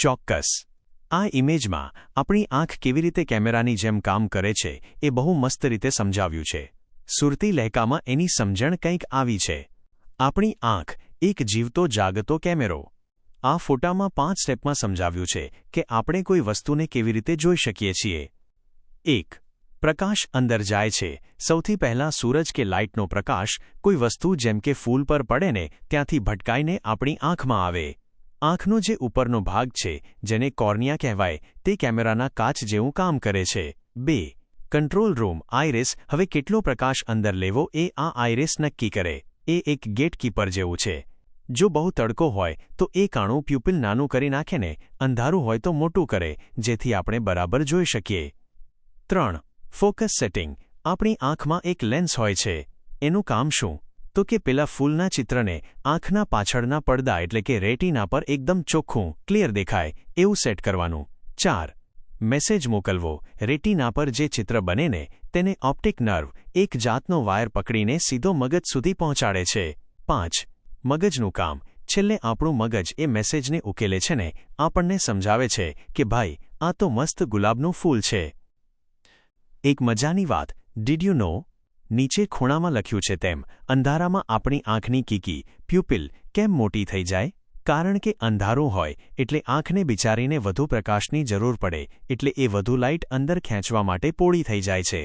ચોક્કસ. આ ઇમેજમાં આપણી આંખ કેવી રીતે કેમેરાની જેમ કામ કરે છે એ બહુ મસ્ત રીતે સમજાવ્યું છે. સુરતી લહેકામાં એની સમજણ કંઈક આવી છે. આપણી આંખ એક જીવતો જાગતો કેમેરો. આ ફોટામાં 5 સ્ટેપમાં સમજાવ્યું છે કે આપણે કોઈ વસ્તુને કેવી રીતે જોઈ શકીએ છીએ. 1. પ્રકાશ અંદર જાય છે. સૌથી પહેલાં સૂરજ કે લાઇટનો પ્રકાશ કોઈ વસ્તુ જેમ કે ફૂલ પર પડે ને ત્યાંથી ભટકાઈને આપણી આંખમાં આવે. આંખનો જે ઉપરનો ભાગ છે જેને કોર્નિયા કહેવાય તે કેમેરાના કાચ જેવું કામ કરે છે. 2. Control room iris. હવે કેટલો પ્રકાશ અંદર લેવો એ આ આઇરિસ નક્કી કરે. એ એક ગેટકીપર જેવું છે. જો બહુ તડકો હોય તો એ કાણું પ્યુપિલ નાનું કરી નાખે ને અંધારું હોય તો મોટું કરે જેથી આપણે બરાબર જોઈ શકીએ. 3. Focus setting. આપણી આંખમાં એક લેન્સ હોય છે. એનું કામ શું? તો કે પેલા ફૂલના ચિત્રને આંખના પાછળના પડદા એટલે કે રેટિના પર એકદમ ચોખ્ખું ક્લિયર દેખાય એવું સેટ કરવાનું. 4. મેસેજ મોકલવો. રેટિના પર જે ચિત્ર બને ને તેને ઓપ્ટિક નર્વ એક જાતનો વાયર પકડીને સીધો મગજ સુધી પહોંચાડે છે. 5. મગજનું કામ. છેલ્લે આપણું મગજ એ મેસેજને ઉકેલે છે ને આપણને સમજાવે છે કે ભાઈ આ તો મસ્ત ગુલાબનું ફૂલ છે. એક મજાની વાત, ડીડ યુ નો? નીચે ખૂણામાં લખ્યું છે તેમ અંધારામાં આપણી આંખની કીકી પ્યુપિલ કેમ મોટી થઈ જાય? કારણ કે અંધારું હોય એટલે આંખને બિચારીને વધુ પ્રકાશની જરૂર પડે એટલે એ વધુ લાઇટ અંદર ખેંચવા માટે પોળી થઈ જાય છે.